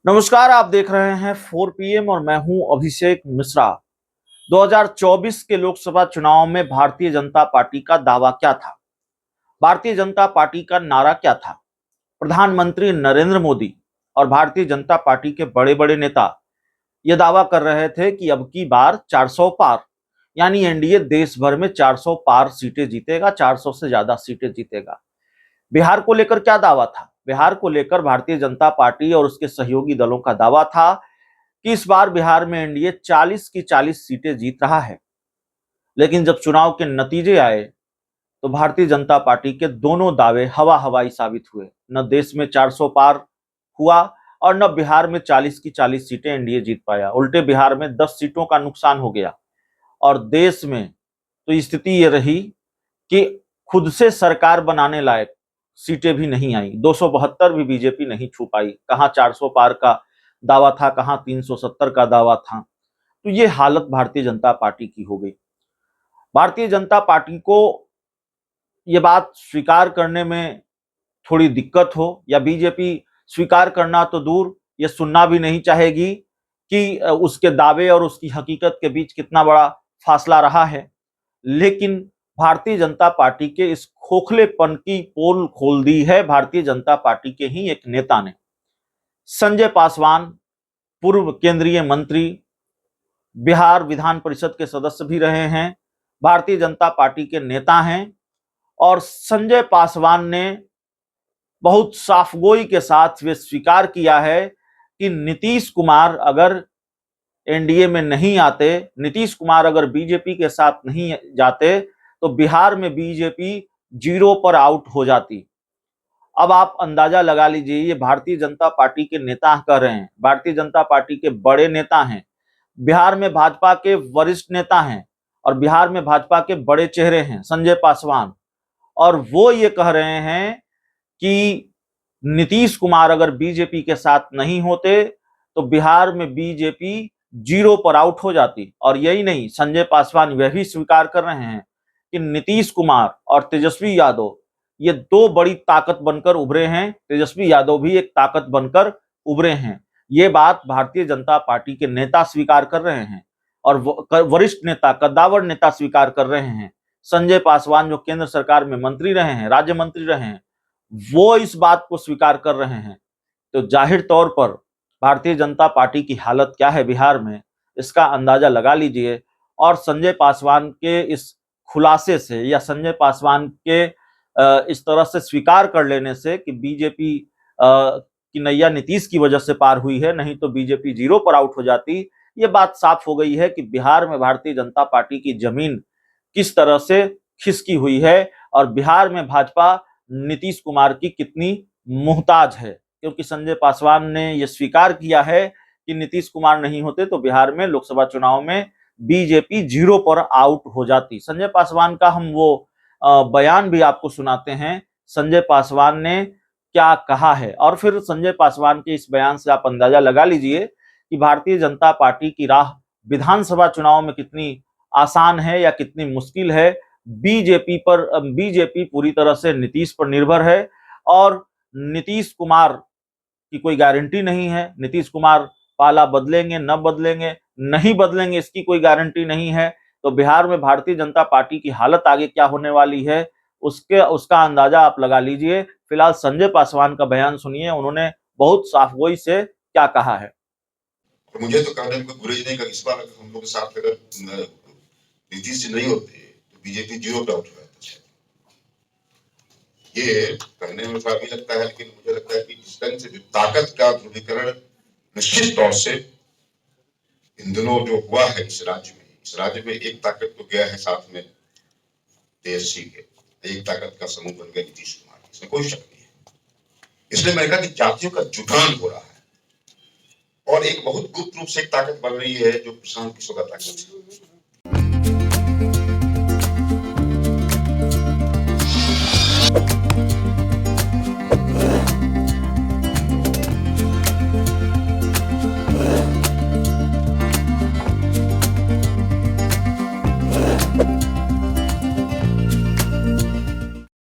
नमस्कार, आप देख रहे हैं 4 PM और मैं हूं अभिषेक मिश्रा। 2024 के लोकसभा चुनाव में भारतीय जनता पार्टी का दावा क्या था? भारतीय जनता पार्टी का नारा क्या था? प्रधानमंत्री नरेंद्र मोदी और भारतीय जनता पार्टी के बड़े-बड़े नेता ये दावा कर रहे थे कि अब की बार 400 पार, यानी एनडीए देश भर में 400 पार सीटें जीतेगा, 400 से ज्यादा सीटें जीतेगा। बिहार को लेकर क्या दावा था? बिहार को लेकर भारतीय जनता पार्टी और उसके सहयोगी दलों का दावा था कि इस बार बिहार में एनडीए 40 की 40 सीटें जीत रहा है। लेकिन जब चुनाव के नतीजे आए तो भारतीय जनता पार्टी के दोनों दावे हवा हवाई साबित हुए। न देश में 400 पार हुआ और न बिहार में 40 की 40 सीटें एनडीए जीत पाया। उल्टे बिहार में 10 सीटों का नुकसान हो गया और देश में तो स्थिति ये रही कि खुद से सरकार बनाने लायक सीटें भी नहीं आई। 272 भी बीजेपी नहीं छू पाई। कहां 400 पार का दावा था, कहां 370 का दावा था। तो ये हालत भारतीय जनता पार्टी की हो गई। भारतीय जनता पार्टी को ये बात स्वीकार करने में थोड़ी दिक्कत हो या बीजेपी स्वीकार करना तो दूर, ये सुनना भी नहीं चाहेगी कि उसके दावे और उसकी हकीकत के बीच कितना बड़ा फासला रहा है। लेकिन भारतीय जनता पार्टी के इस खोखलेपन की पोल खोल दी है भारतीय जनता पार्टी के ही एक नेता ने। संजय पासवान पूर्व केंद्रीय मंत्री, बिहार विधान परिषद के सदस्य भी रहे हैं, भारतीय जनता पार्टी के नेता हैं और संजय पासवान ने बहुत साफगोई के साथ वे स्वीकार किया है कि नीतीश कुमार अगर एनडीए में नहीं आते, नीतीश कुमार अगर बीजेपी के साथ नहीं जाते तो बिहार में बीजेपी 0 पर आउट हो जाती। अब आप अंदाजा लगा लीजिए, ये भारतीय जनता पार्टी के नेता कह रहे हैं, भारतीय जनता पार्टी के बड़े नेता हैं, बिहार में भाजपा के वरिष्ठ नेता हैं और बिहार में भाजपा के बड़े चेहरे हैं संजय पासवान, और वो ये कह रहे हैं कि नीतीश कुमार अगर बीजेपी के साथ नहीं होते तो बिहार में बीजेपी 0 पर आउट हो जाती। और यही नहीं, संजय पासवान यह भी स्वीकार कर रहे हैं कि नीतीश कुमार और तेजस्वी यादव ये दो बड़ी ताकत बनकर उभरे हैं। तेजस्वी यादव भी एक ताकत बनकर उभरे हैं। ये बात भारतीय जनता पार्टी के नेता स्वीकार कर रहे हैं और वरिष्ठ नेता, कद्दावर नेता स्वीकार कर रहे हैं। संजय पासवान जो केंद्र सरकार में मंत्री रहे हैं, राज्य मंत्री रहे हैं, वो इस बात को स्वीकार कर रहे हैं। तो जाहिर तौर पर भारतीय जनता पार्टी की हालत क्या है बिहार में, इसका अंदाजा लगा लीजिए। और संजय पासवान के इस खुलासे से या संजय पासवान के इस तरह से स्वीकार कर लेने से कि बीजेपी की नैया नीतीश की वजह से पार हुई है, नहीं तो बीजेपी 0 पर आउट हो जाती, ये बात साफ हो गई है कि बिहार में भारतीय जनता पार्टी की जमीन किस तरह से खिसकी हुई है और बिहार में भाजपा नीतीश कुमार की कितनी मुहताज है। क्योंकि संजय पासवान ने यह स्वीकार किया है कि नीतीश कुमार नहीं होते तो बिहार में लोकसभा चुनाव में बीजेपी 0 पर आउट हो जाती। संजय पासवान का हम वो बयान भी आपको सुनाते हैं, संजय पासवान ने क्या कहा है। और फिर संजय पासवान के इस बयान से आप अंदाजा लगा लीजिए कि भारतीय जनता पार्टी की राह विधानसभा चुनाव में कितनी आसान है या कितनी मुश्किल है। बीजेपी पूरी तरह से नीतीश पर निर्भर है और नीतीश कुमार की कोई गारंटी नहीं है। नीतीश कुमार पाला बदलेंगे, न बदलेंगे, नहीं बदलेंगे, इसकी कोई गारंटी नहीं है। तो बिहार में भारतीय जनता पार्टी की हालत आगे क्या होने वाली है उसका अंदाजा आप लगा लीजिए। फिलहाल संजय पासवान का बयान सुनिए, उन्होंने बहुत साफगोई से क्या कहा है। तो मुझे तो कहने में कोई गुरेज नहीं कर, इस बार हम लोग के साथ अगर नीतीश जी नहीं होते तो बीजेपी 0 पे आउट हो जाता। ये कहने में थोड़ा भी लगता है, लेकिन मुझे लगता है कि जिस ढंग से ताकत का ध्रुवीकरण निश्चित तौर से इन दिनों जो हुआ है इस राज्य में एक ताकत तो गया है साथ में तेजस्वी के, एक ताकत का समूह बन गया नीतीश कुमार, इसमें कोई शक नहीं है। इसलिए मैंने कहा कि जातियों का जुटान हो रहा है और एक बहुत गुप्त रूप से एक ताकत बन रही है जो प्रशांत किशोर का ताकत है।